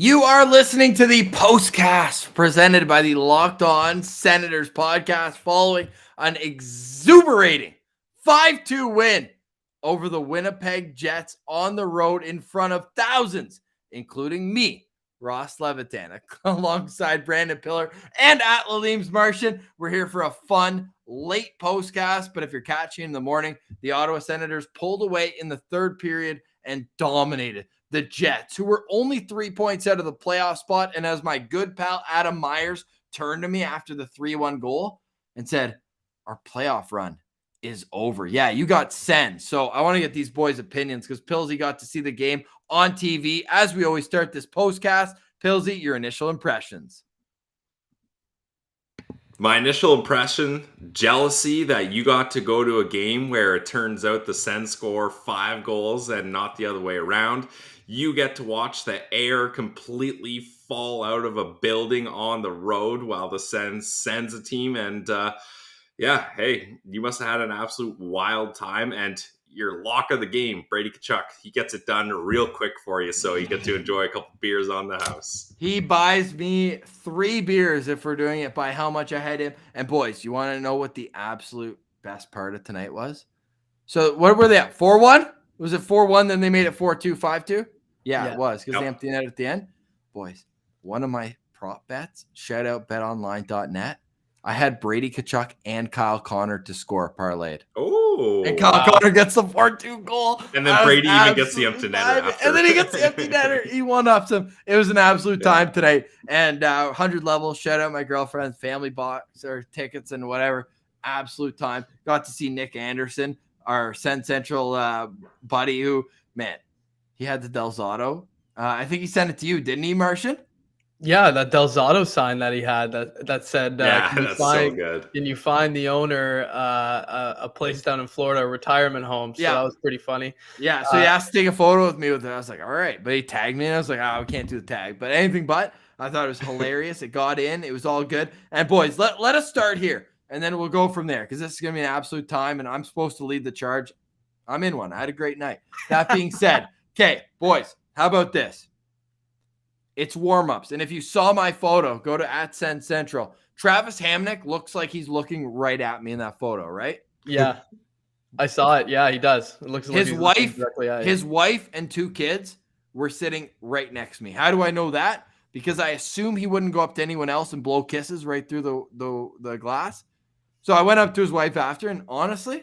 You are listening to the Postcast presented by the Locked On Senators podcast following an exuberating 5-2 win over the Winnipeg Jets on the road in front of thousands, including me, Ross Levitan, alongside Brandon Pillar and at Lalim's Martian. We're here for a fun late postcast, but if you're catching in the morning, the Ottawa Senators pulled away in the third period and dominated the Jets, who were only 3 points out of the playoff spot. And as my good pal Adam Myers turned to me after the 3-1 goal and said, our playoff run is over. Yeah, you got sent. So I want to get these boys' opinions because Pillsy got to see the game on TV. As we always start this postcast, Pillsy, your initial impressions. My initial impression, jealousy that you got to go to a game where it turns out the Sens score 5 goals and not the other way around. You get to watch the air completely fall out of a building on the road while the Sens sends a team. And hey, you must have had an absolute wild time. And your lock of the game, Brady Tkachuk, he gets it done real quick for you, so you get to enjoy a couple beers on the house. He buys me 3 beers if we're doing it by how much I had him. And boys, you want to know what the absolute best part of tonight was? So what were they at? 4-1? Was it 4-1? Then they made it 4-2, 5-2? Yeah, it was because they emptied it at the end. Boys, one of my prop bets, shout out betonline.net. I had Brady Tkachuk and Kyle Connor to score parlayed. Oh, and Kyle Connor gets the 4-2 goal. And then Brady even gets the empty netter after. And then he gets the empty netter. He one-ups him. It was an absolute time tonight. And 100 level, shout out my girlfriend's family bought their tickets and whatever. Absolute time. Got to see Nick Anderson, our Sen Central buddy who, man, he had the Del Zotto. I think he sent it to you, didn't he, Martian? Yeah, that Del Zotto sign that he had that said, so good. Can you find the owner a place down in Florida, a retirement home? So that was pretty funny. Yeah, so he asked to take a photo with me with it. I was like, all right. But he tagged me, and I was like, we can't do the tag. But anything but. I thought it was hilarious. It got in. It was all good. And boys, let us start here, and then we'll go from there because this is going to be an absolute time, and I'm supposed to lead the charge. I'm in one. I had a great night. That being said, okay, boys, how about this? It's warm-ups. And if you saw my photo, go to @SenCentral. Travis Hamonic looks like he's looking right at me in that photo, right? Yeah. I saw it. Yeah, he does. It looks like his wife and 2 kids were sitting right next to me. How do I know that? Because I assume he wouldn't go up to anyone else and blow kisses right through the glass. So I went up to his wife after, and honestly,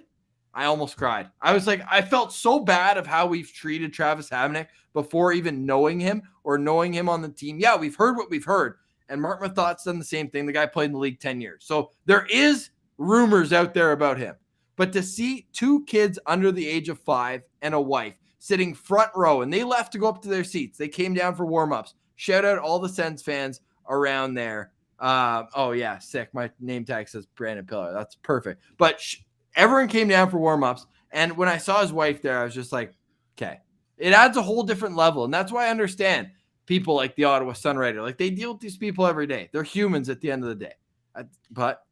I almost cried. I was like, I felt so bad of how we've treated Travis Hamonic before even knowing him or knowing him on the team. Yeah, we've heard what we've heard. And Mark Mathott's done the same thing. The guy played in the league 10 years. So there is rumors out there about him. But to see 2 kids under the age of 5 and a wife sitting front row, and they left to go up to their seats. They came down for warm-ups. Shout out all the Sens fans around there. Sick. My name tag says Brandon Pillar. That's perfect. But everyone came down for warm-ups, and when I saw his wife there, I was just like, okay. It adds a whole different level, and that's why I understand people like the Ottawa Sunrider. Like, they deal with these people every day. They're humans at the end of the day. But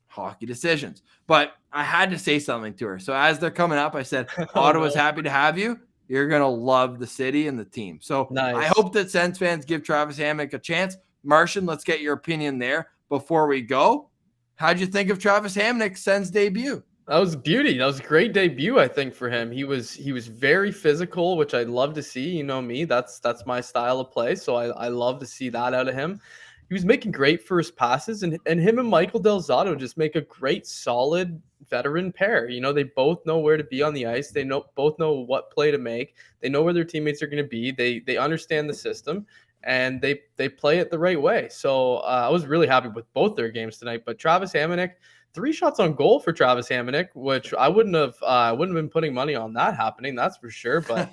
hockey decisions. But I had to say something to her. So as they're coming up, I said, Ottawa's happy to have you. You're going to love the city and the team. So nice. I hope that Sens fans give Travis Hamonic a chance. Martian, let's get your opinion there before we go. How'd you think of Travis Hamonic's Sens debut? That was beauty. That was a great debut, I think, for him. He was very physical, which I'd love to see. You know me, that's my style of play. So I love to see that out of him. He was making great first passes, and him and Michael Del Zotto just make a great, solid veteran pair. You know, they both know where to be on the ice. They both know what play to make. They know where their teammates are going to be. They understand the system, and they play it the right way. So I was really happy with both their games tonight. But Travis Hamonic, 3 shots on goal for Travis Hamonic, which I wouldn't have been putting money on that happening. That's for sure. But,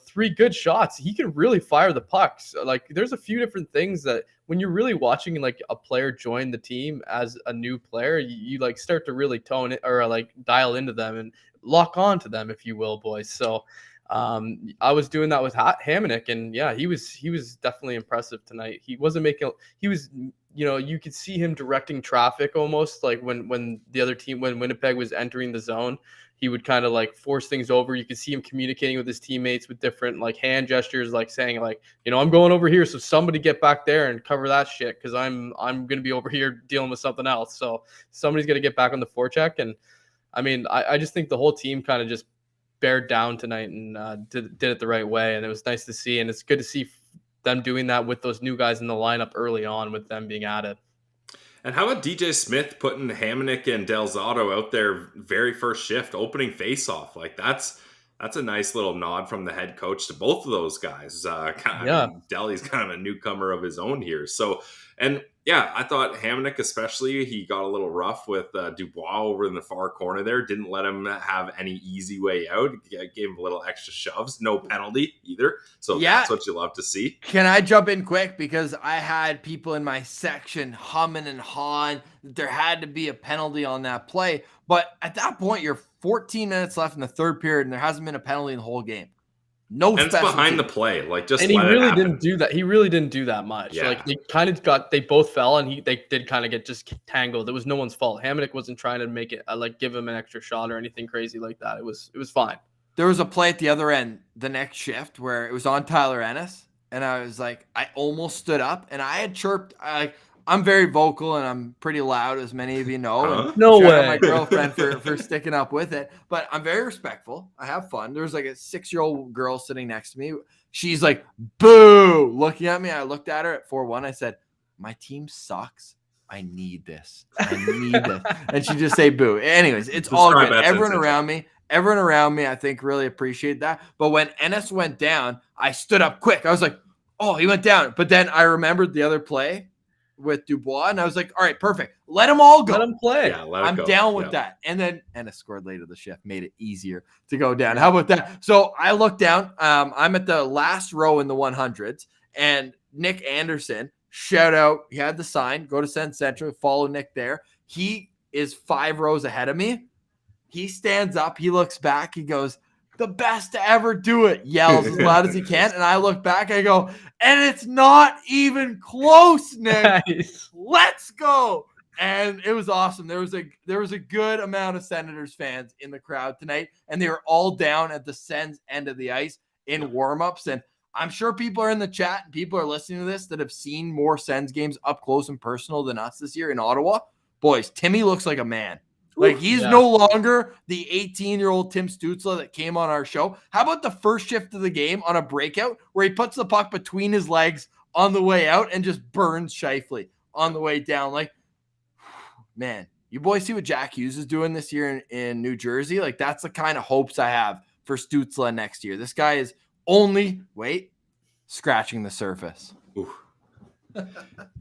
3 good shots. He can really fire the pucks. Like, there's a few different things that when you're really watching like a player join the team as a new player, you like start to really tone it or like dial into them and lock on to them, if you will, boys. So I was doing that with Hamonic, and yeah, he was definitely impressive tonight. He was you could see him directing traffic almost, like when the other team, when Winnipeg was entering the zone, he would kind of like force things over. You could see him communicating with his teammates with different like hand gestures, like saying like, I'm going over here, so somebody get back there and cover that shit because I'm gonna be over here dealing with something else. So somebody's gonna get back on the forecheck. And I mean, I just think the whole team kind of just bared down tonight and did it the right way, and it was nice to see. And it's good to see them doing that with those new guys in the lineup early on, with them being added. And how about DJ Smith putting Hamonic and Del Zotto out there very first shift, opening face-off? Like that's a nice little nod from the head coach to both of those guys. I mean, Delly's kind of a newcomer of his own here. So, and yeah, I thought Hamonic especially, he got a little rough with Dubois over in the far corner there. Didn't let him have any easy way out. Gave him a little extra shoves. No penalty either. So that's what you love to see. Can I jump in quick? Because I had people in my section humming and hawing that there had to be a penalty on that play. But at that point, you're 14 minutes left in the third period, and there hasn't been a penalty in the whole game. And it's behind the play. Like, just and he really didn't do that. He really didn't do that much. Yeah. Like they both fell, and they did kind of get just tangled. It was no one's fault. Hamonic wasn't trying to make it give him an extra shot or anything crazy like that. It was fine. There was a play at the other end, the next shift, where it was on Tyler Ennis, and I was like, I almost stood up, and I had chirped. I'm very vocal and I'm pretty loud, as many of you know. No way. My girlfriend for sticking up with it, but I'm very respectful. I have fun. There was like a 6-year-old girl sitting next to me. She's like, boo, looking at me. I looked at her at 4-1. I said, my team sucks. I need this. I need this. And she just say boo. Anyways, it's all good. Everyone around me, I think, really appreciate that. But when Ennis went down, I stood up quick. I was like, oh, he went down. But then I remembered the other play with Dubois, and I was like, all right, perfect. Let them all go. Let them play. Yeah, I'm down with that. And then Ennis scored later. The shift made it easier to go down. How about that? So I look down. I'm at the last row in the 100s, and Nick Anderson, shout out. He had the sign, go to Send Central, follow Nick there. He is 5 rows ahead of me. He stands up. He looks back. He goes, the best to ever do it, yells as loud as he can. And I look back, I go, and it's not even close, Nick. Nice. Let's go. And it was awesome. There was a good amount of Senators fans in the crowd tonight, and they were all down at the Sens end of the ice in warmups. And I'm sure people are in the chat and people are listening to this that have seen more Sens games up close and personal than us this year in Ottawa. Boys, Timmy looks like a man. Like, he's no longer the 18-year-old Tim Stutzle that came on our show. How about the first shift of the game on a breakout where he puts the puck between his legs on the way out and just burns Scheifele on the way down? Like, man, you boys see what Jack Hughes is doing this year in New Jersey? Like, that's the kind of hopes I have for Stutzle next year. This guy is only, scratching the surface.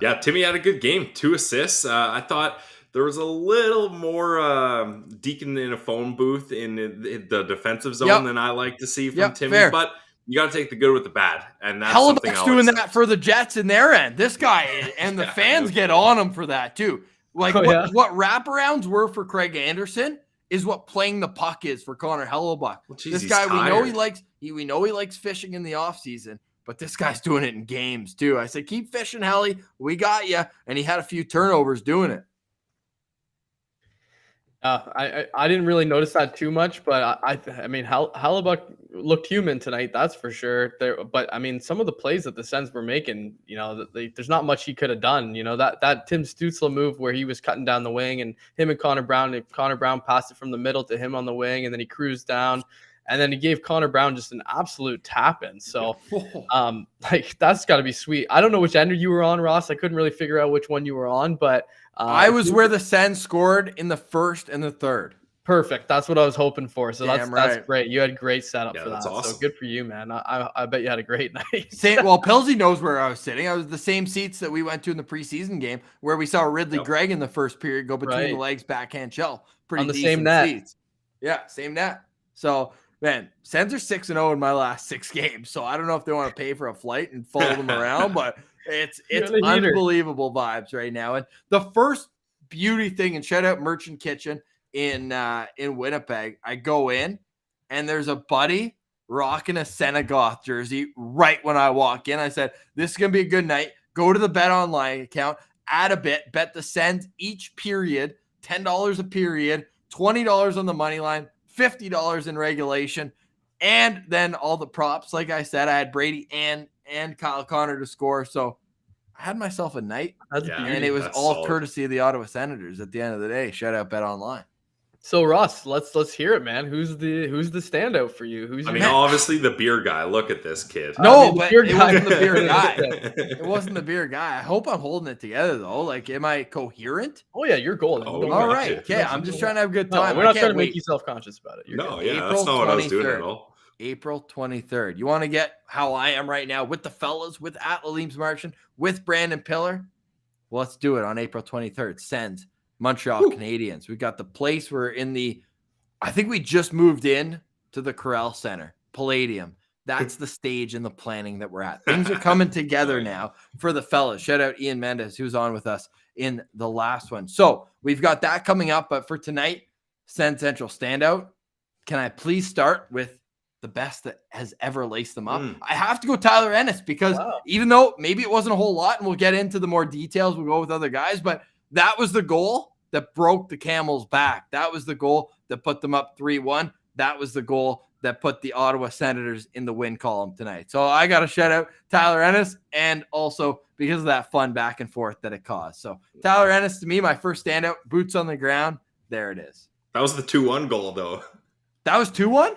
Yeah, Timmy had a good game. 2 assists. I thought there was a little more Deacon in a phone booth in the defensive zone than I like to see from Timmy. Fair. But you got to take the good with the bad. And that's something Hellebuyck's doing that for the Jets in their end. This guy and the fans get on him for that too. Like what wraparounds were for Craig Anderson is what playing the puck is for Connor Hellebuyck. Well, geez, this guy, we know he likes fishing in the offseason. But this guy's doing it in games too. I said, keep fishing, Helly. We got you. And he had a few turnovers doing it. I didn't really notice that too much, but I mean, Hellebuyck looked human tonight, that's for sure. But I mean, some of the plays that the Sens were making, there's not much he could have done. That Tim Stutzle move where he was cutting down the wing and him and Connor Brown passed it from the middle to him on the wing, and then he cruised down. And then he gave Connor Brown just an absolute tap-in. So, that's got to be sweet. I don't know which end you were on, Ross. I couldn't really figure out which one you were on, but I was where the Sens scored in the first and the third. Perfect. That's what I was hoping for. So that's great. You had great setup for that. That's awesome. So good for you, man. I bet you had a great night. Pilsy knows where I was sitting. I was the same seats that we went to in the preseason game where we saw Ridley Gregg in the first period go between the legs, backhand shell. Pretty on the decent same net. Seats. Yeah, same net. So, man, Sens are 6-0 in my last 6 games. So I don't know if they want to pay for a flight and follow them around, but it's unbelievable vibes right now. And the first beauty thing, and shout out Merchant Kitchen in Winnipeg, I go in and there's a buddy rocking a Senegoth jersey right when I walk in. I said, this is going to be a good night. Go to the Bet Online account, add a bet the Sens each period, $10 a period, $20 on the money line, $50 in regulation, and then all the props. Like I said, I had Brady and Kyle Connor to score. So I had myself a night. That's Yeah, beauty. And it was That's all solid. courtesy of the Ottawa Senators at the end of the day. Shout out Bet Online. So Russ, let's hear it, man. Who's the standout for you? Who's I your mean, obviously the beer guy. Look at this kid. No, I mean, the but beer it guy- wasn't the beer guy. It wasn't the beer guy. I hope I'm holding it together, though. Like, am I coherent? Oh yeah, you're golden. Oh, Don't All worry. gotcha. right. Okay. I'm just trying to have a good No, time. we're I not can't trying to wait. make you self-conscious about it. You're No, good. yeah, April that's not what I was doing 23rd. at all. April 23rd. You want to get how I am right now with the fellas, with Atleems Marchand, with Brandon Pillar? Well, let's do it on April 23rd. Sens, Montreal Canadiens. We got the place. We're in the, I think we just moved in to the Corral Center, Palladium. That's the stage in the planning that we're at. Things are coming together now for the fellas. Shout out Ian Mendes, who's on with us in the last one. So we've got that coming up. But for tonight, Sens Central Standout. Can I please start with the best that has ever laced them up? I have to go Tyler Ennis because even though maybe it wasn't a whole lot, and we'll get into the more details, we'll go with other guys, but that was the goal that broke the Camels back. That was the goal that put them up 3-1. That was the goal that put the Ottawa Senators in the win column tonight. So I got to shout out Tyler Ennis, and also because of that fun back and forth that it caused. So Tyler Ennis, to me, my first standout, boots on the ground. There it is. That was the 2-1 goal, though. That was 2-1?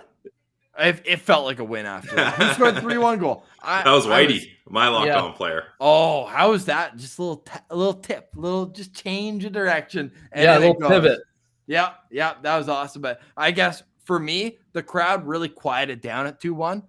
It felt like a win after that. Who scored 3-1 goal? That was Whitey, my lockdown player. Oh, how was that? Just a little tip, just change of direction. And Yeah, a then little it goes. pivot. Yeah, that was awesome. But I guess for me, the crowd really quieted down at 2-1.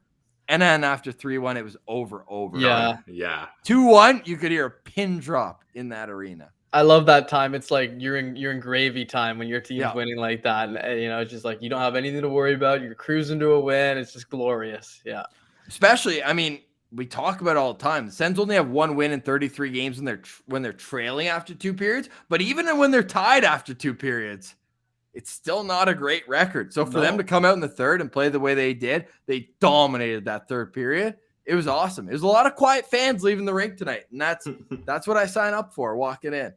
And then after 3-1, it was over. Yeah. Yeah. 2-1, you could hear a pin drop in that arena. I love that time. It's like you're in gravy time when your team's winning like that. And it's just like you don't have anything to worry about. You're cruising to a win. It's just glorious. Yeah. Especially, I mean, we talk about it all the time. The Sens only have one win in 33 games when they're trailing after 2 periods. But even when they're tied after 2 periods, it's still not a great record. So for them to come out in the third and play the way they did, they dominated that third period. It was awesome. It was a lot of quiet fans leaving the rink tonight. And that's what I sign up for, walking in.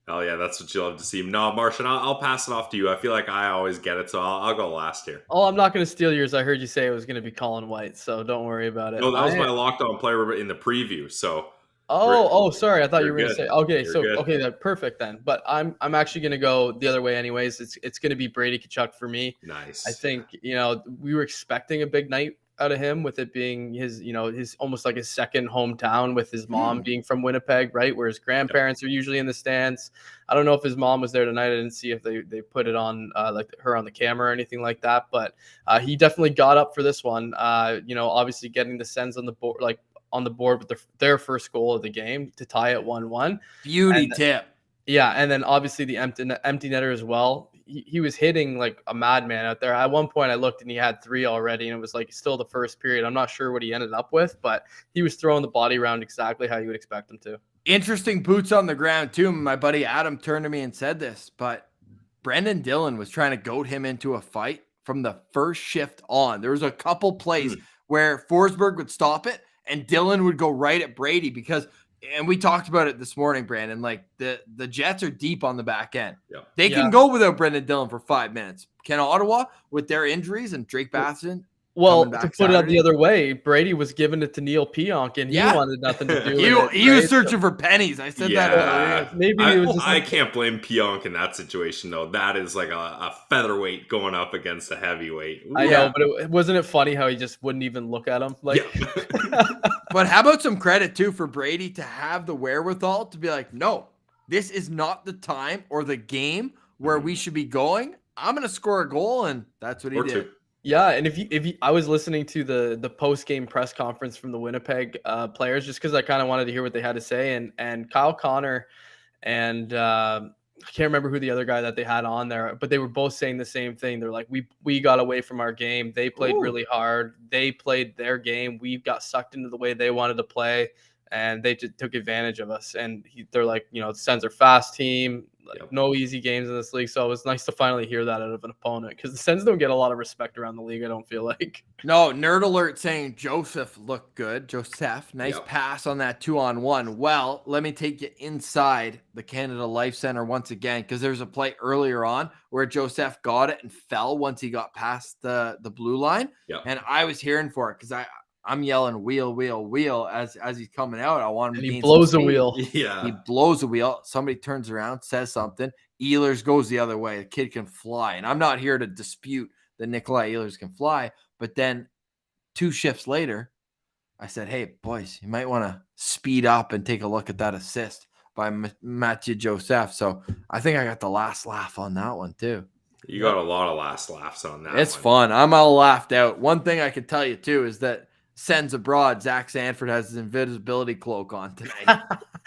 Oh, yeah, that's what you love to see. No, Martian, I'll pass it off to you. I feel like I always get it, so I'll go last here. Oh, I'm not going to steal yours. I heard you say it was going to be Colin White, so don't worry about it. No, that was my lockdown player in the preview, so... sorry. I thought you were going to say... Okay, You're then perfect then. But I'm actually going to go the other way anyways. It's going to be Brady Tkachuk for me. Nice. I think, we were expecting a big night out of him with it being his almost like his second hometown with his mom being from Winnipeg, right? Where his grandparents are usually in the stands. I don't know if his mom was there tonight. I didn't see if they put it on like her on the camera or anything like that, but he definitely got up for this one. Obviously getting the Sens on the board with their first goal of the game to tie it 1-1. Beauty tip. Yeah, and then obviously the empty netter as well. He was hitting like a madman out there. At one point I looked and he had 3 already, and it was like still the first period. I'm not sure what he ended up with, but he was throwing the body around exactly how you would expect him to. Interesting boots on the ground too. My buddy Adam turned to me and said this, but Brendan Dillon was trying to goad him into a fight from the first shift on. There was a couple plays where Forsberg would stop it and Dillon would go right at Brady because, and we talked about it this morning, Brandon, like the Jets are deep on the back end. Yeah. They can go without Brendan Dillon for 5 minutes. Can Ottawa with their injuries and Drake Batherson? Well, to put it out the other way, Brady was giving it to Neil Pionk, and he wanted nothing to do with it. He was searching for pennies. I said that. Maybe I can't blame Pionk in that situation, though. That is like a featherweight going up against a heavyweight. I know, but wasn't it funny how he just wouldn't even look at him? Like, But how about some credit, too, for Brady to have the wherewithal to be like, no, this is not the time or the game where we should be going. I'm going to score a goal, and that's what he did. 2. Yeah, and if you, I was listening to the post game press conference from the Winnipeg players just because I kind of wanted to hear what they had to say, and Kyle Connor and I can't remember who the other guy that they had on there, but they were both saying the same thing. They're like, we got away from our game. They played really hard. They played their game. We got sucked into the way they wanted to play, and they just took advantage of us. And they're like, the Sens are fast team. Yep. No easy games in this league, so it was nice to finally hear that out of an opponent because the Sens don't get a lot of respect around the league, I don't feel like. No, Nerd Alert saying Joseph looked good. Joseph, nice pass on that 2-on-1. Well, let me take you inside the Canada Life Center once again, because there's a play earlier on where Joseph got it and fell once he got past the blue line. Yep. And I was hearing for it because I'm yelling wheel, wheel, wheel as he's coming out. I want him to And he gain blows some a speed. wheel. Yeah. He blows a wheel. Somebody turns around, says something. Ehlers goes the other way. The kid can fly. And I'm not here to dispute that Nikolai Ehlers can fly. But then 2 shifts later, I said, hey, boys, you might want to speed up and take a look at that assist by Mathieu Joseph. So I think I got the last laugh on that one, too. You got a lot of last laughs on that. It's fun. I'm all laughed out. One thing I can tell you, too, is that Sens abroad, Zach Sanford has his invisibility cloak on tonight.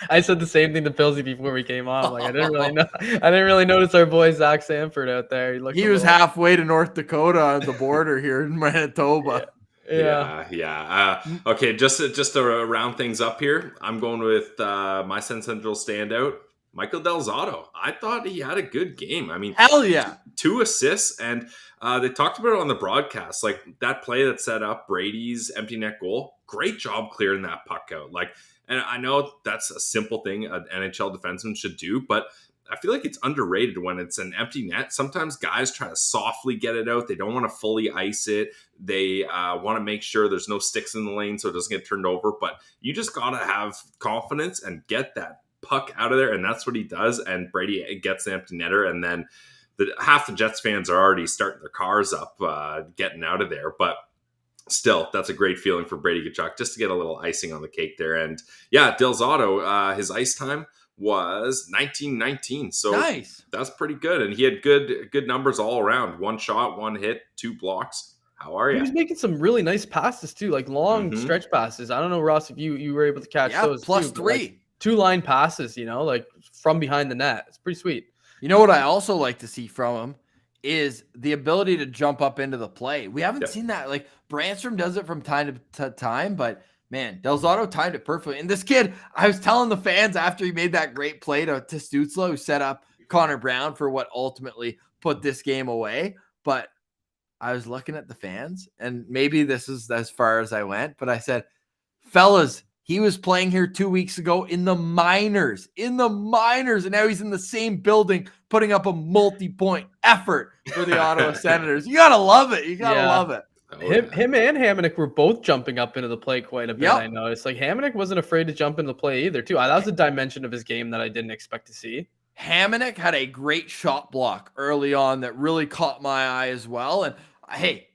I said the same thing to Pilsy before we came on. Like I didn't really notice our boy Zach Sanford out there. He was halfway to North Dakota on the border here in Manitoba. Yeah. Okay, just to round things up here, I'm going with my Sens Central standout, Michael Del Zotto. I thought he had a good game. I mean, hell yeah, 2 assists, and they talked about it on the broadcast. Like that play that set up Brady's empty net goal. Great job clearing that puck out. And I know that's a simple thing an NHL defenseman should do, but I feel like it's underrated when it's an empty net. Sometimes guys try to softly get it out. They don't want to fully ice it. They want to make sure there's no sticks in the lane so it doesn't get turned over. But you just got to have confidence and get that puck out of there. And that's what he does. And Brady gets the empty netter. And then half the Jets fans are already starting their cars up getting out of there. But still, that's a great feeling for Brady Tkachuk just to get a little icing on the cake there. And yeah, Del Zotto, his ice time was 19-19, so nice. That's pretty good, and he had good numbers all around. 1 shot, 1 hit, 2 blocks. How are you? He was making some really nice passes too, like long stretch passes. I don't know, Ross, if you were able to catch those. Plus too, 3 like 2-line passes, like from behind the net. It's pretty sweet. You know what I also like to see from him is the ability to jump up into the play. We haven't seen that. Like Brandstrom does it from time to time, but man, Del Zotto timed it perfectly. And this kid, I was telling the fans after he made that great play to Stutzle, who set up Connor Brown for what ultimately put this game away. But I was looking at the fans, and maybe this is as far as I went, but I said, fellas, he was playing here 2 weeks ago in the minors, and now he's in the same building putting up a multi-point effort for the Ottawa Senators. You got to love it. You got to love it. Him and Hamonic were both jumping up into the play quite a bit. I noticed. Like Hamonic wasn't afraid to jump into the play either, too. That was a dimension of his game that I didn't expect to see. Hamonic had a great shot block early on that really caught my eye as well. And hey,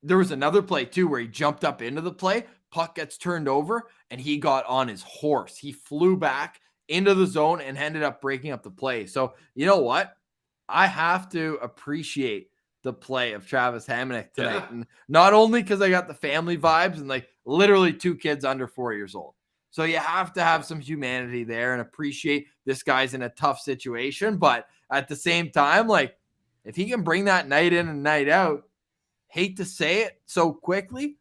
there was another play too where he jumped up into the play, puck gets turned over, and he got on his horse. He flew back into the zone and ended up breaking up the play. So you know what? I have to appreciate the play of Travis Hamonic tonight. And not only because I got the family vibes and like literally 2 kids under 4 years old. So you have to have some humanity there and appreciate this guy's in a tough situation. But at the same time, like if he can bring that night in and night out, hate to say it so quickly,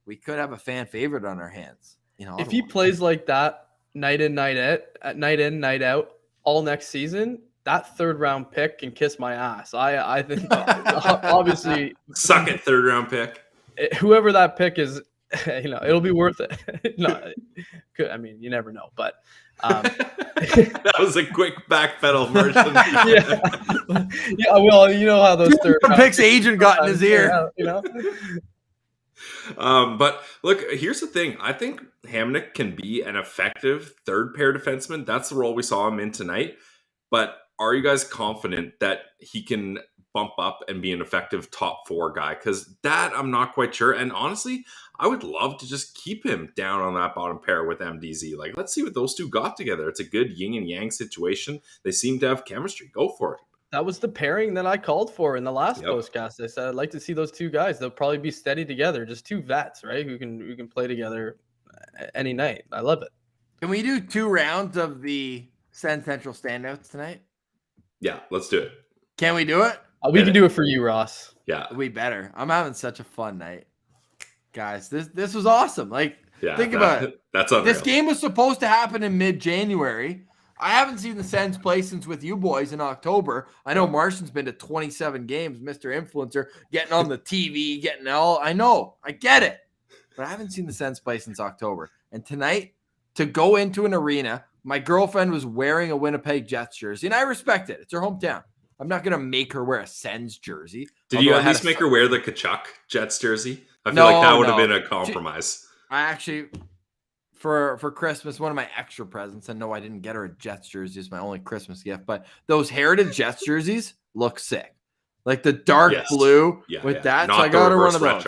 we could have a fan favorite on our hands. If he plays like that night in, night out all next season, that 3rd round pick can kiss my ass. I think obviously suck it 3rd round pick. Whoever that pick is, it'll be worth it. I mean, you never know, but that was a quick backpedal version. yeah. Well, you know how those 3rd round picks agent got in his ear. But look, here's the thing. I think Hamonic can be an effective 3rd pair defenseman. That's the role we saw him in tonight. But are you guys confident that he can bump up and be an effective top 4 guy? Because that I'm not quite sure. And honestly, I would love to just keep him down on that bottom pair with MDZ. Like, let's see what those 2 got together. It's a good yin and yang situation. They seem to have chemistry. Go for it. That was the pairing that I called for in the last postcast. I said I'd like to see those 2 guys. They'll probably be steady together. Just 2 vets, right? Who can play together any night. I love it. Can we do 2 rounds of the Sens Central standouts tonight? Yeah, let's do it. Can we do it? We can do it for you, Ross. Yeah, we better. I'm having such a fun night, guys. This was awesome. Like, think about it. That's unreal. This game was supposed to happen in mid-January. I haven't seen the Sens play since with you boys in October. I know Martian's been to 27 games, Mr. Influencer, getting on the TV, getting all. I know, I get it, but I haven't seen the Sens play since October. And tonight, to go into an arena, my girlfriend was wearing a Winnipeg Jets jersey, and I respect it. It's her hometown. I'm not gonna make her wear a Sens jersey. Did you at least make her wear the Kachuk Jets jersey? I feel like that would have been a compromise. I actually, for Christmas, one of my extra presents, and no, I didn't get her a Jets jersey. It's my only Christmas gift. But those Heritage Jets jerseys look sick. Like the dark blue with that. Not so I got her one of those.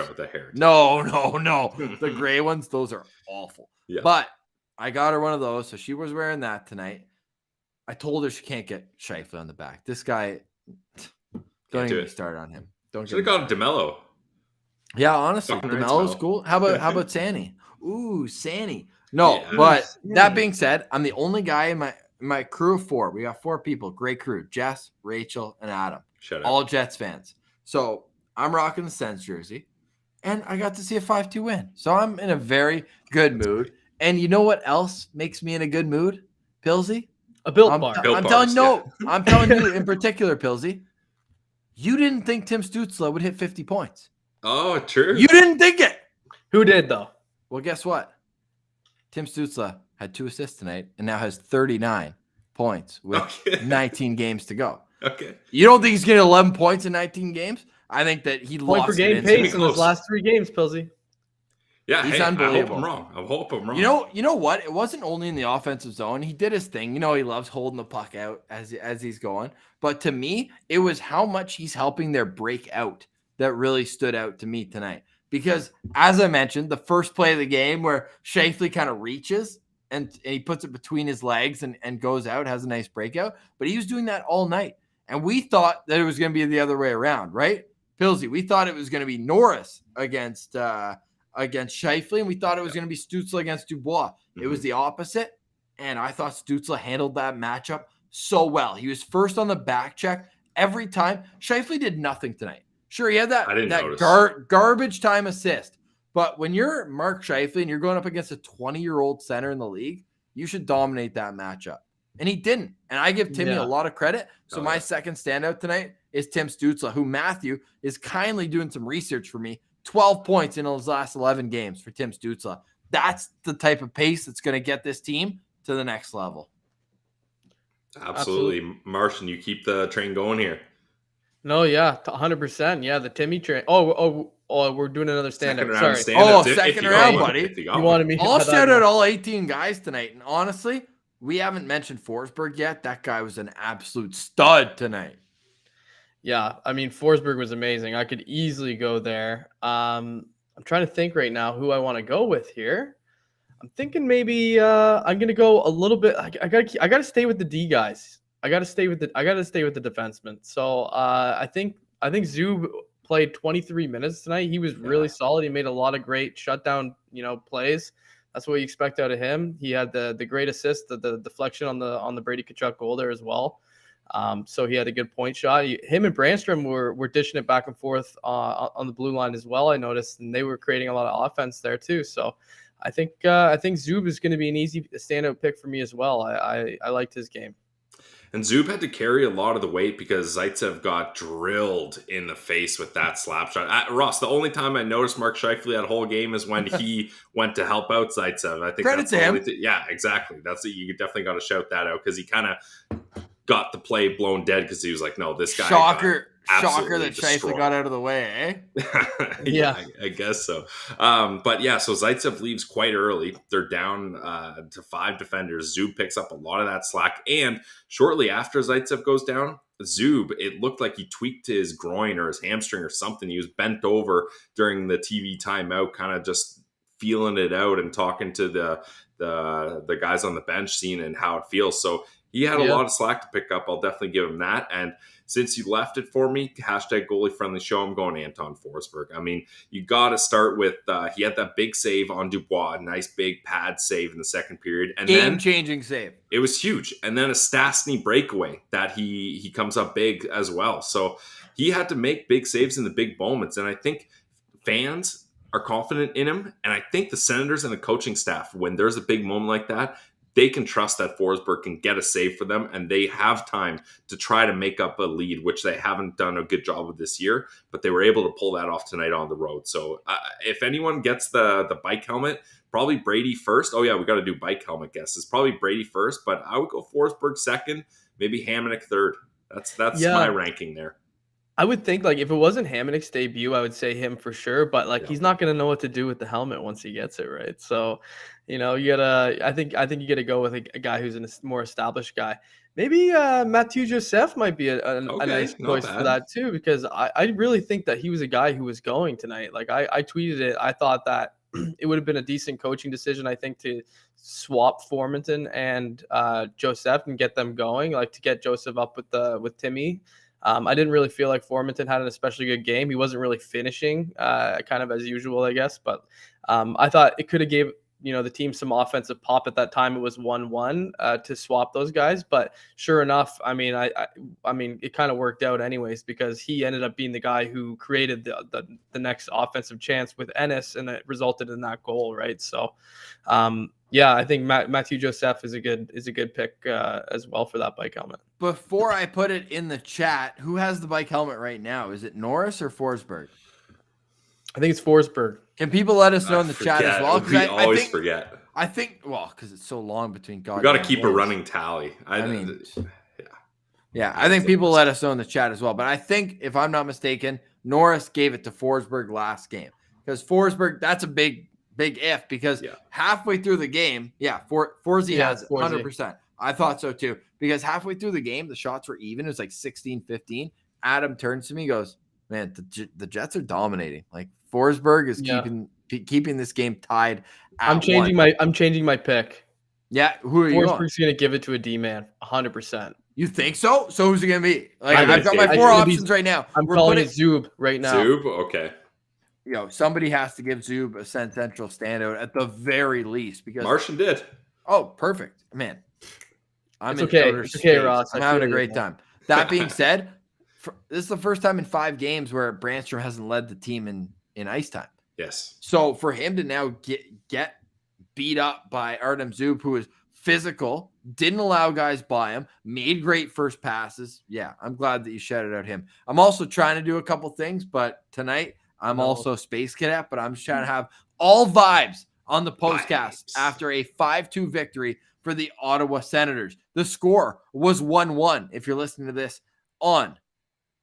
No. The gray ones, those are awful. Yeah. But I got her one of those. So she was wearing that tonight. I told her she can't get Scheifele on the back. This guy, don't even start on him. Should have gone DeMello. Yeah, honestly, DeMello's cool. How about Sanny? Ooh, Sanny. No, but that being said, I'm the only guy in my crew of 4. We got 4 people. Great crew. Jess, Rachel, and Adam. All Jets fans. So I'm rocking the Sens jersey, and I got to see a 5-2 win. So I'm in a very good mood. And you know what else makes me in a good mood, Pilsy? A Built Bar. I'm telling you in particular, Pilsy, you didn't think Tim Stutzle would hit 50 points. Oh, true. You didn't think it. Who did, though? Well, guess what? Tim Stutzle had 2 assists tonight and now has 39 points with 19 games to go. Okay. You don't think he's getting 11 points in 19 games? I think that he point lost per game pace in his last 3 games, Pilsy. Yeah, he's unbelievable. I hope I'm wrong. You know what? It wasn't only in the offensive zone. He did his thing. You know, he loves holding the puck out as he's going. But to me, it was how much he's helping their break out that really stood out to me tonight. Because as I mentioned, the first play of the game where Scheifele kind of reaches and he puts it between his legs and goes out, has a nice breakout. But he was doing that all night. And we thought that it was going to be the other way around, right? Pilsy, we thought it was going to be Norris against Scheifele, and we thought it was going to be Stutzle against Dubois. Mm-hmm. It was the opposite, and I thought Stutzle handled that matchup so well. He was first on the back check every time. Scheifele did nothing tonight. Sure, he had that garbage time assist, but when you're Mark Scheifele and you're going up against a 20-year-old center in the league, you should dominate that matchup. And he didn't. And I give Timmy a lot of credit. So my second standout tonight is Tim Stutzle, who Matthew is kindly doing some research for me. 12 points in his last 11 games for Tim Stutzle. That's the type of pace that's going to get this team to the next level. Absolutely. Martian, you keep the train going here. No, yeah, 100%. Yeah, the Timmy train. Oh, we're doing another standout. Sorry. Second round, buddy. You wanted me. I'll shout out all 18 guys tonight. And honestly, we haven't mentioned Forsberg yet. That guy was an absolute stud tonight. Yeah, I mean, Forsberg was amazing. I could easily go there. I'm trying to think right now who I want to go with here. I'm thinking maybe I'm gonna go a little bit. I gotta stay with the D guys. I gotta stay with the defensemen. So I think Zub played 23 minutes tonight. He was really solid. He made a lot of great shutdown plays. That's what you expect out of him. He had the great assist, the deflection on the Brady Tkachuk goal there as well. So he had a good point shot. Him and Brandstrom were dishing it back and forth on the blue line as well, I noticed, and they were creating a lot of offense there too. So I think Zub is going to be an easy standout pick for me as well. I liked his game. And Zub had to carry a lot of the weight because Zaitsev got drilled in the face with that slap shot. Ross, the only time I noticed Mark Scheifele that whole game is when he went to help out Zaitsev. I think credit to him. Yeah, exactly. You definitely got to shout that out because he kind of got the play blown dead because he was like, no, this guy. Shocker that Scheifele got out of the way, eh? Yeah, I guess so. But yeah, so Zaitsev leaves quite early. They're down to 5 defenders. Zub picks up a lot of that slack. And shortly after Zaitsev goes down, Zub, it looked like he tweaked his groin or his hamstring or something. He was bent over during the TV timeout, kind of just feeling it out and talking to the guys on the bench, seeing and how it feels. So he had a lot of slack to pick up. I'll definitely give him that. And since you left it for me, hashtag goalie friendly show, I'm going Anton Forsberg. I mean, you got to start with, he had that big save on Dubois, a nice big pad save in the second period. And game-changing save. It was huge. And then a Stastny breakaway that he comes up big as well. So he had to make big saves in the big moments. And I think fans are confident in him. And I think the Senators and the coaching staff, when there's a big moment like that, they can trust that Forsberg can get a save for them, and they have time to try to make up a lead, which they haven't done a good job of this year, but they were able to pull that off tonight on the road. So if anyone gets the bike helmet, probably Brady first. Oh yeah, we got to do bike helmet guesses. Probably Brady first, but I would go Forsberg second, maybe Hamonic third. That's my ranking there. I would think like if it wasn't Hamonic's debut, I would say him for sure. But like he's not gonna know what to do with the helmet once he gets it, right? So, you gotta. I think you gotta go with a guy who's a more established guy. Maybe Mathieu Joseph might be a nice choice for that too, because I really think that he was a guy who was going tonight. Like I tweeted it. I thought that it would have been a decent coaching decision, I think, to swap Formenton and Joseph and get them going, like to get Joseph up with Timmy. I didn't really feel like Formenton had an especially good game. He wasn't really finishing, kind of as usual, I guess. But I thought it could have gave the team some offensive pop at that time. It was 1-1 to swap those guys. But sure enough, I mean, I mean, it kind of worked out anyways, because he ended up being the guy who created the next offensive chance with Ennis, and it resulted in that goal, right? So, yeah, I think Mathieu Joseph is a good pick as well for that bike helmet. Before I put it in the chat, who has the bike helmet right now? Is it Norris or Forsberg? I think it's Forsberg. Can people let us know in the chat as well? We always forget. I think, well, because it's so long between God. We got to keep a running tally. I think people let us know in the chat as well. But I think, if I'm not mistaken, Norris gave it to Forsberg last game, because Forsberg, that's a big if, because halfway through the game, Forsy has 100%. I thought so too, because halfway through the game, the shots were even. It was like 16-15. Adam turns to me, goes, "Man, the Jets are dominating. Like Forsberg is keeping this game tied." I'm changing my pick. Yeah, who are you? Forsberg's going to give it to a D-man, 100%. You think so? So who's it going to be? Like I've got my four options right now. I'm calling it Zub right now. Zub, okay. Somebody has to give Zub a Central standout at the very least, because Martian did. Oh, perfect, man. It's okay, Ross. I'm having a great time. That being said, this is the first time in 5 games where Brandstrom hasn't led the team in ice time. Yes. So for him to now get beat up by Artem Zub, who is physical, didn't allow guys by him, made great first passes. Yeah, I'm glad that you shouted out him. I'm also trying to do a couple things, but tonight I'm also Space Cadet, but I'm just trying to have all vibes on the Postcast after a 5-2 victory for the Ottawa Senators. The score was 1-1. If you're listening to this on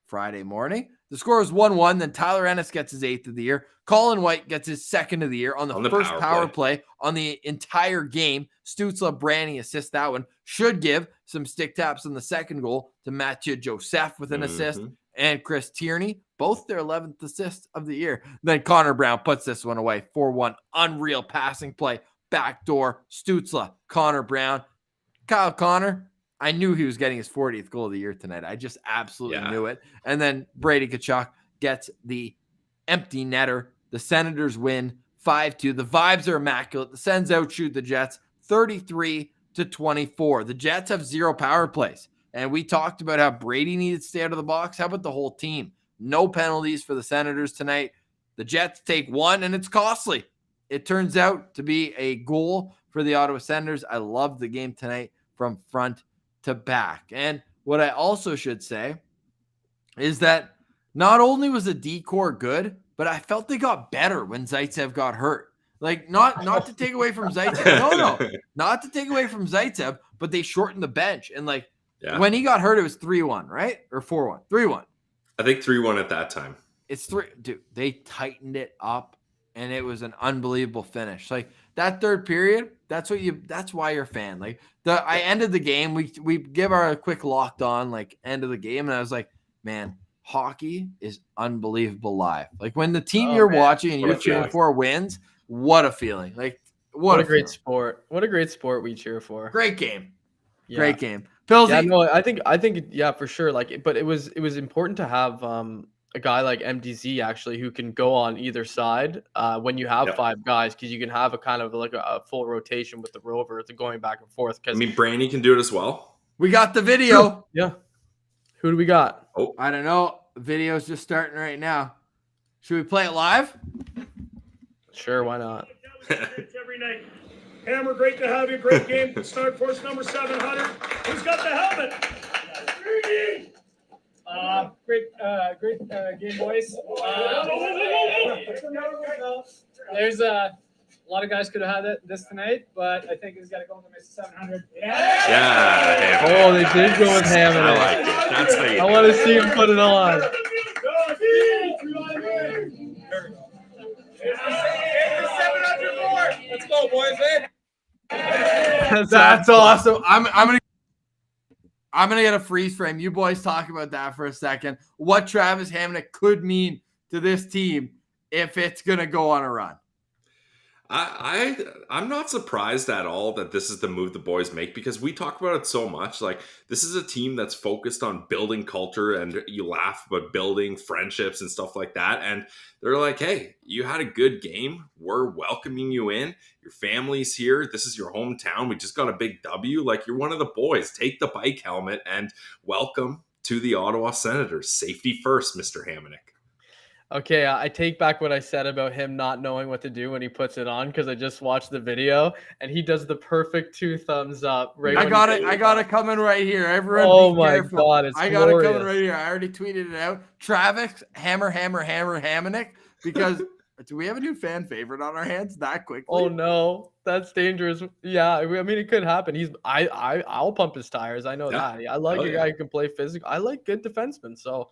Friday morning, the score was 1-1. Then Tyler Ennis gets his 8th of the year. Colin White gets his 2nd of the year on the first power play on the entire game. Stutzle Branny assists that one. Should give some stick taps on the second goal to Mathieu Joseph with an assist. And Chris Tierney, both their 11th assist of the year. Then Connor Brown puts this one away. 4-1. Unreal passing play. Backdoor. Stutzle. Connor Brown. Kyle Connor. I knew he was getting his 40th goal of the year tonight. I just absolutely knew it. And then Brady Tkachuk gets the empty netter. The Senators win 5-2. The vibes are immaculate. The Sens outshoot the Jets 33-24. The Jets have 0 power plays. And we talked about how Brady needed to stay out of the box. How about the whole team? No penalties for the Senators tonight. The Jets take 1, and it's costly. It turns out to be a goal for the Ottawa Senators. I loved the game tonight from front to back. And what I also should say is that not only was the D-core good, but I felt they got better when Zaitsev got hurt. Like, not to take away from Zaitsev. No. Not to take away from Zaitsev, but they shortened the bench. And, when he got hurt, it was 3-1, right? Or 4-1? 3-1. I think 3-1 at that time. It's 3. Dude, they tightened it up, and it was an unbelievable finish. Like, that third period, that's why you're a fan. Like, I ended the game. We give our quick locked on, end of the game, and I was like, man, hockey is unbelievable live. Like, when the team you're watching and you're cheering for wins, what a feeling. Like, what a great sport. What a great sport we cheer for. Great game. Yeah. Great game. Pilsy. Yeah, no, I think for sure. But it was important to have a guy like MDZ actually who can go on either side when you have 5 guys, because you can have a kind of like a full rotation with the rover going back and forth. I mean, Brandy can do it as well. We got the video. Yeah. Who do we got? Oh, I don't know. Video's just starting right now. Should we play it live? Sure, why not? Every night. Hammer, great to have you. Great game. Start force number 700. Who's got the helmet? Great game, boys. There's a lot of guys could have had this tonight, but I think he's got to go into Mr. 700. Yeah. Oh, they did go with Hamonic. I like it. That's how you. I want to see him put it on. Let's go, boys. That's awesome. I'm gonna get a freeze frame. You boys talk about that for a second. What Travis Hamonic could mean to this team if it's gonna go on a run. I'm not surprised at all that this is the move the boys make, because we talk about it so much. Like, this is a team that's focused on building culture, and you laugh about building friendships and stuff like that. And they're like, hey, you had a good game. We're welcoming you in. Your family's here. This is your hometown. We just got a big W. Like, you're one of the boys. Take the bike helmet and welcome to the Ottawa Senators. Safety first, Mr. Hamonic. Okay, I take back what I said about him not knowing what to do when he puts it on, because I just watched the video and he does the perfect 2 thumbs up. Right, I got it coming right here. Everyone, oh be my careful. God, it's I got glorious. it coming right here. I already tweeted it out. Travis Hamonic, because do we have a new fan favorite on our hands that quickly? Oh no, that's dangerous. Yeah, I mean it could happen. I'll pump his tires. I know that. I like a guy who can play physical. I like good defensemen. So,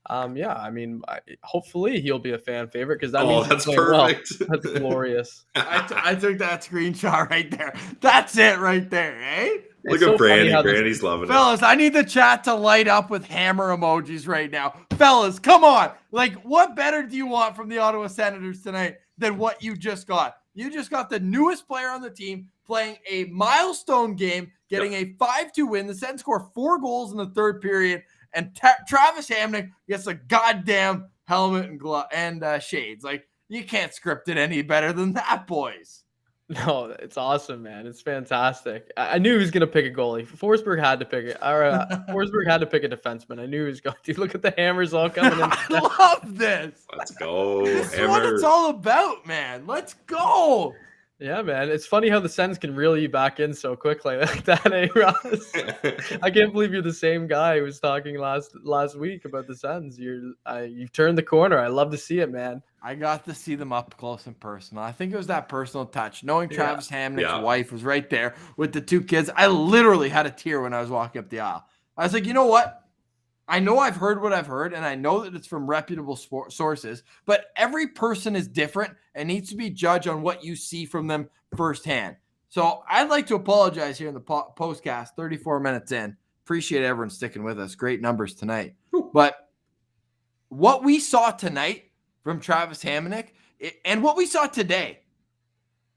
yeah, I mean, hopefully he'll be a fan favorite, because that means that's he's playing perfect. well. That's glorious. I took that screenshot right there. That's it right there, eh? Look It's at so funny Brandy. how this- Brandy's loving it. Fellas, I need the chat to light up with hammer emojis right now. Fellas, come on. Like, what better do you want from the Ottawa Senators tonight than what you just got? You just got the newest player on the team playing a milestone game, getting a 5-2 win. The Sens score 4 goals in the third period, and Travis Hamonic gets a goddamn helmet and glove and shades. Like, you can't script it any better than that, boys. No, it's awesome, man. It's fantastic. I knew he was going to pick a goalie. Forsberg had to pick it. Forsberg had to pick a defenseman. I knew he was going to. Look at the hammers all coming in. I love this. Let's go, This is Hammer. what it's all about, man. Let's go. Yeah, man. It's funny how the Sens can reel you back in so quickly like that, eh, Ross? I can't believe you're the same guy who was talking last week about the Sens. You've turned the corner. I love to see it, man. I got to see them up close and personal. I think it was that personal touch. Knowing Travis Hamonic's wife was right there with the 2 kids. I literally had a tear when I was walking up the aisle. I was like, you know what? I know I've heard what I've heard, and I know that it's from reputable sources, but every person is different and needs to be judged on what you see from them firsthand. So I'd like to apologize here in the postcast, 34 minutes in. Appreciate everyone sticking with us. Great numbers tonight. But what we saw tonight from Travis Hamonic, and what we saw today,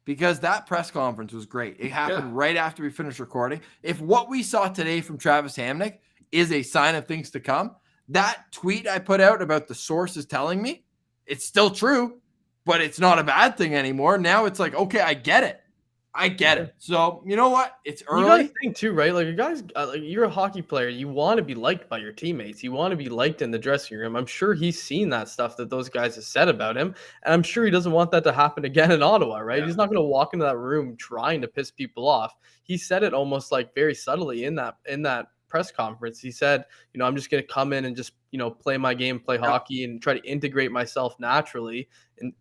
because that press conference was great. It happened right after we finished recording. If what we saw today from Travis Hamonic is a sign of things to come, that tweet I put out about the sources telling me, it's still true, but it's not a bad thing anymore. Now it's like, okay, I get it. So you know what? It's early. You gotta think too, right? Like, you guys, like, you're a hockey player. You want to be liked by your teammates. You want to be liked in the dressing room. I'm sure he's seen that stuff that those guys have said about him, and I'm sure he doesn't want that to happen again in Ottawa, right? Yeah. He's not going to walk into that room trying to piss people off. He said it almost like very subtly in that press conference. He said, I'm just going to come in and just, play my game, play hockey, and try to integrate myself naturally.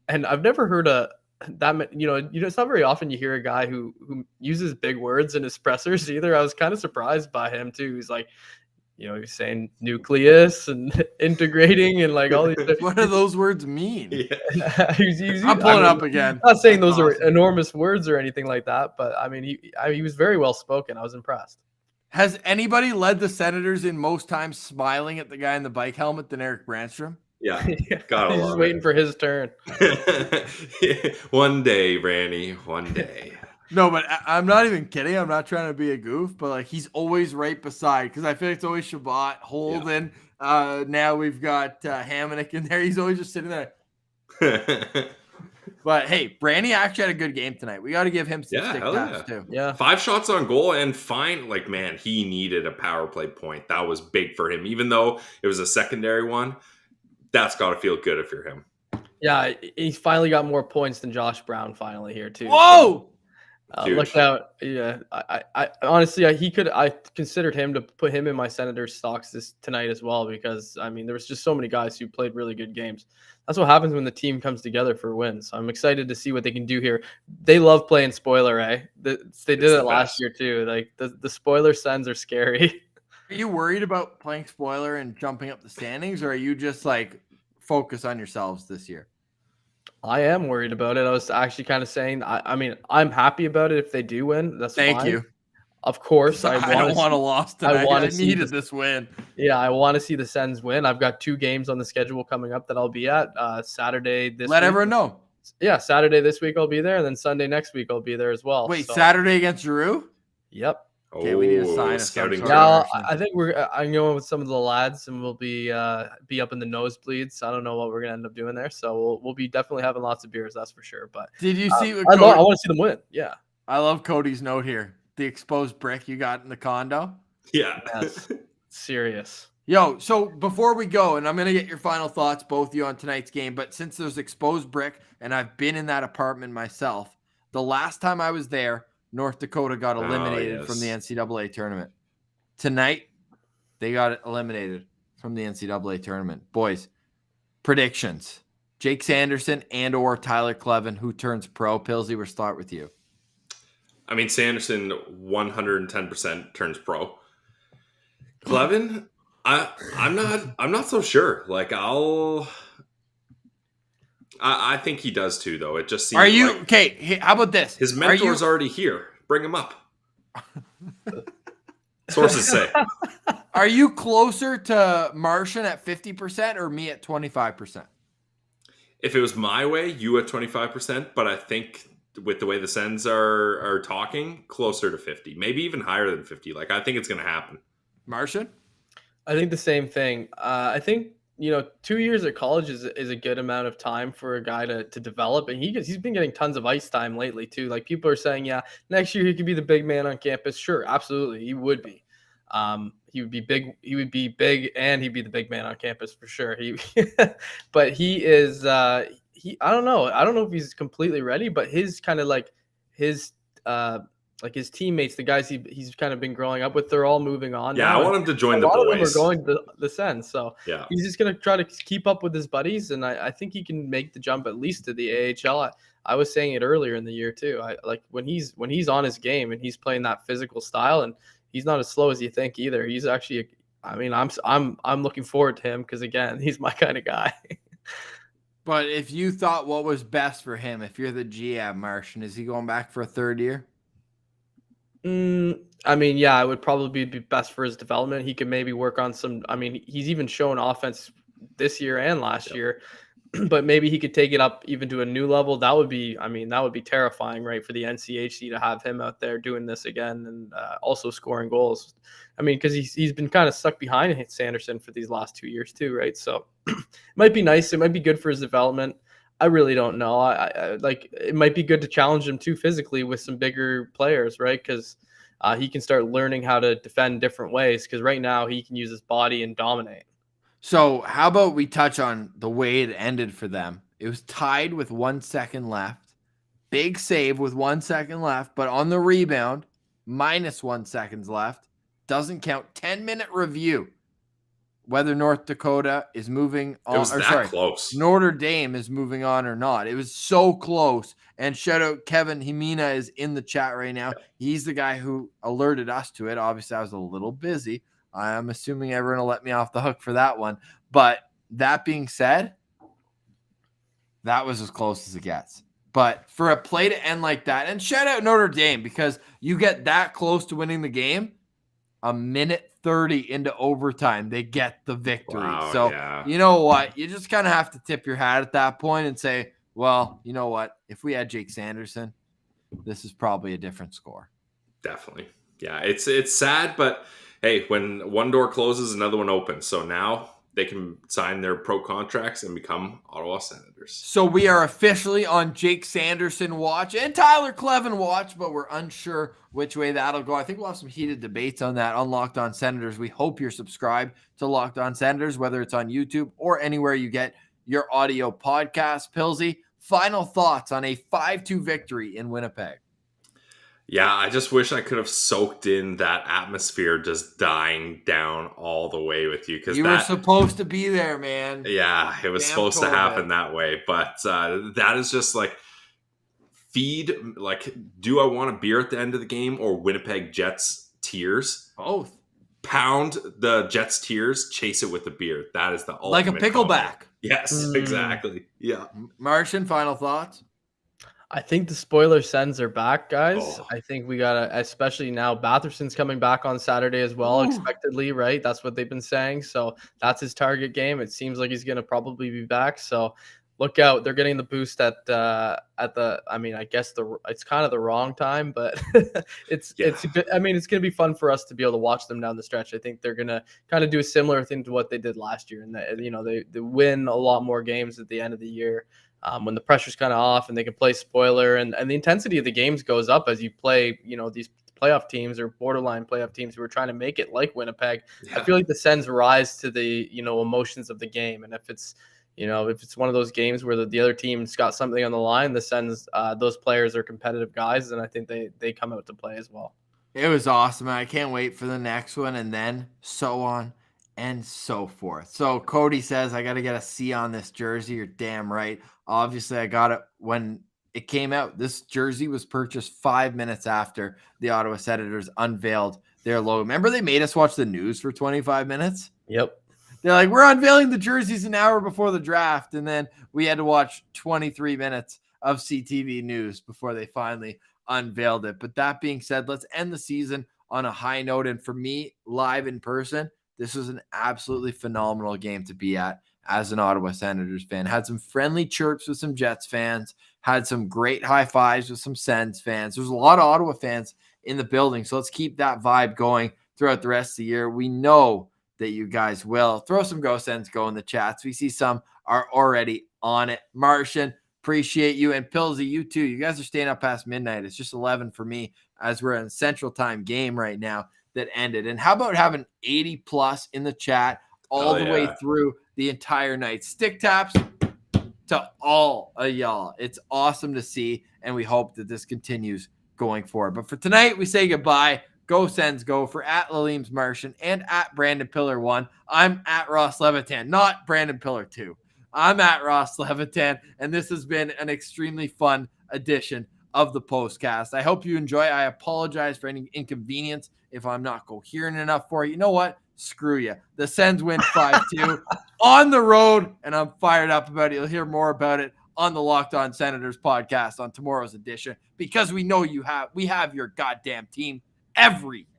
And I've never heard it's not very often you hear a guy who uses big words in his pressers either. I was kind of surprised by him too. He's like, he's saying nucleus and integrating and like all these. What do those words mean? Yeah. I'm pulling up again. I'm not saying those are enormous words or anything like that, but I mean, he was very well spoken. I was impressed. Has anybody led the Senators in most times smiling at the guy in the bike helmet than Eric Brandstrom? Yeah, gotta He's love just waiting for his turn. One day, Brandy, one day. No, but I'm not even kidding. I'm not trying to be a goof, but like he's always right beside, because I feel like it's always Shabbat, Holden. Yeah. Now we've got Hamonic in there. He's always just sitting there. But hey, Brandy actually had a good game tonight. We got to give him some stick taps too. Yeah, 5 shots on goal and fine. Like, man, he needed a power play point. That was big for him, even though it was a secondary one. That's got to feel good if you're him. Yeah, he's finally got more points than Josh Brown finally here too. Whoa! Look out. Yeah. I honestly, I considered him to put him in my Senators stocks tonight as well, because I mean, there was just so many guys who played really good games. That's what happens when the team comes together for wins. So I'm excited to see what they can do here. They love playing spoiler, eh? They did it last year too. Like the spoiler Sens are scary. Are you worried about playing spoiler and jumping up the standings, or are you just like focus on yourselves this year? I am worried about it. I was actually kind of saying, I mean, I'm happy about it if they do win. That's Thank fine. you. Of course, I don't want a loss tonight. I needed this win. Yeah, I want to see the Sens win. I've got 2 games on the schedule coming up that I'll be at. Saturday this Let week. everyone know. Yeah, Saturday this week I'll be there, and then Sunday next week I'll be there as well. Wait, so, Saturday against Giroux? Yep. Okay, we need to sign a starting. Yeah, I think I'm going with some of the lads, and we'll be up in the nosebleeds. I don't know what we're gonna end up doing there, so we'll be definitely having lots of beers, that's for sure. But did you see? I want to see them win. Yeah, I love Cody's note here. The exposed brick you got in the condo. Yeah. yes. Serious. Yo, so before we go, and I'm going to get your final thoughts, both of you, on tonight's game, but since there's exposed brick, and I've been in that apartment myself, the last time I was there, North Dakota got eliminated from the NCAA tournament. Tonight, they got eliminated from the NCAA tournament. Boys, predictions. Jake Sanderson and or Tyler Clevin, who turns pro? Pillsy, we'll start with you. I mean, Sanderson 110% turns pro. Clevin, I'm not so sure. Like I think he does too, though. It just seems. Are you okay? How about this? His mentor's already here. Bring him up. Sources say. Are you closer to Martian at 50% or me at 25%? If it was my way, you at 25%, but I think with the way the Sens are talking, closer to 50, maybe even higher than 50. Like, I think it's going to happen. Martian? I think the same thing. I think 2 years at college is a good amount of time for a guy to develop, and he's been getting tons of ice time lately too. Like, people are saying, yeah, next year he could be the big man on campus. Sure, absolutely, he would be. He would be big. He would be big, and he'd be the big man on campus for sure. But he is. I don't know. I don't know if he's completely ready, but his kind of like his teammates, the guys he's kind of been growing up with, they're all moving on. Yeah, now. I want him to join the boys. A lot of them boys. are going to the Sens, so yeah, he's just gonna try to keep up with his buddies, and I think he can make the jump at least to the AHL. I was saying it earlier in the year too. I like when he's on his game and he's playing that physical style, and he's not as slow as you think either. He's actually, I mean, I'm looking forward to him because, again, he's my kind of guy. But if you thought what was best for him, if you're the GM, Martian, is he going back for a third year? I mean, yeah, it would probably be best for his development. He could maybe work on some. I mean, he's even shown offense this year and last year, but maybe he could take it up even to a new level. That would be terrifying, right, for the NCHC to have him out there doing this again and also scoring goals. I mean, because he's been kind of stuck behind Sanderson for these last 2 years too, right? So it might be nice. It might be good for his development. I really don't know. I like, it might be good to challenge him too physically with some bigger players, right? Because he can start learning how to defend different ways. Because right now he can use his body and dominate. So how about we touch on the way it ended for them? It was tied with 1 second left. Big save with 1 second left, but on the rebound, minus 1 second left. Doesn't count. 10-minute review. Whether North Dakota is moving on, it was close. Notre Dame is moving on or not. It was so close. And shout out Kevin Himina is in the chat right now. Yeah. He's the guy who alerted us to it. Obviously, I was a little busy. I'm assuming everyone will let me off the hook for that one. But that being said, that was as close as it gets. But for a play to end like that, and shout out Notre Dame, because you get that close to winning the game, a minute 30 into overtime, they get the victory. Wow, so yeah. You know what? You just kind of have to tip your hat at that point and say, well, you know what? If we had Jake Sanderson, this is probably a different score. Definitely. Yeah, it's sad, but hey, when one door closes, another one opens. So now they can sign their pro contracts and become Ottawa Senators. So we are officially on Jake Sanderson watch and Tyler Clevin watch, but we're unsure which way that'll go. I think we'll have some heated debates on that on Locked On Senators. We hope you're subscribed to Locked On Senators, whether it's on YouTube or anywhere you get your audio podcast. Pillsy, final thoughts on a 5-2 victory in Winnipeg. Yeah, I just wish I could have soaked in that atmosphere just dying down all the way with you, because You were supposed to be there, man. yeah, it was Damn supposed to COVID. happen that way. But that is just like do I want a beer at the end of the game or Winnipeg Jets tears? Both. Pound the Jets tears, chase it with a beer. That is the Like a ultimate combo. pickleback. Yes, exactly. Yeah. Martian, final thoughts? I think the spoiler Sens are back, guys. Oh. I think we got to, especially now, Batherson's coming back on Saturday as well, Ooh. expectedly, right? That's what they've been saying. So that's his target game. It seems like he's going to probably be back. So look out. They're getting the boost at I mean, I guess it's kind of the wrong time, but it's going to be fun for us to be able to watch them down the stretch. I think they're going to kind of do a similar thing to what they did last year. And they win a lot more games at the end of the year. When the pressure's kind of off and they can play spoiler and the intensity of the games goes up as you play, these playoff teams or borderline playoff teams who are trying to make it like Winnipeg. Yeah. I feel like the Sens rise to the, emotions of the game. And if it's one of those games where the other team's got something on the line, the Sens, those players are competitive guys. And I think they come out to play as well. It was awesome. I can't wait for the next one, and then so on and so forth. So Cody says, I got to get a C on this jersey. You're damn right. Obviously, I got it when it came out. This jersey was purchased 5 minutes after the Ottawa Senators unveiled their logo. Remember they made us watch the news for 25 minutes? Yep. They're like, we're unveiling the jerseys an hour before the draft. And then we had to watch 23 minutes of CTV news before they finally unveiled it. But that being said, let's end the season on a high note. And for me, live in person, this was an absolutely phenomenal game to be at as an Ottawa Senators fan. Had some friendly chirps with some Jets fans, had some great high fives with some Sens fans. There's a lot of Ottawa fans in the building. So let's keep that vibe going throughout the rest of the year. We know that you guys will. Throw some Go Sens Go in the chats. We see some are already on it. Martian, appreciate you. And Pillsy, you too. You guys are staying up past midnight. It's just 11 for me as we're in Central Time game right now that ended. And how about having 80 plus in the chat all the way through the entire night? Stick taps to all of y'all. It's awesome to see, and we hope that this continues going forward. But for tonight, we say goodbye. Go Sens Go. For at Laleem's Martian and at Brandon Pillar 1. I'm at Ross Levitan, not Brandon Pillar 2. I'm at Ross Levitan, and this has been an extremely fun edition of the Postcast. I hope you enjoy. I apologize for any inconvenience if I'm not coherent enough for you. You know what? Screw you. The Sens win 5-2 on the road, and I'm fired up about it. You'll hear more about it on the Locked On Senators podcast on tomorrow's edition, because we know we have your goddamn team every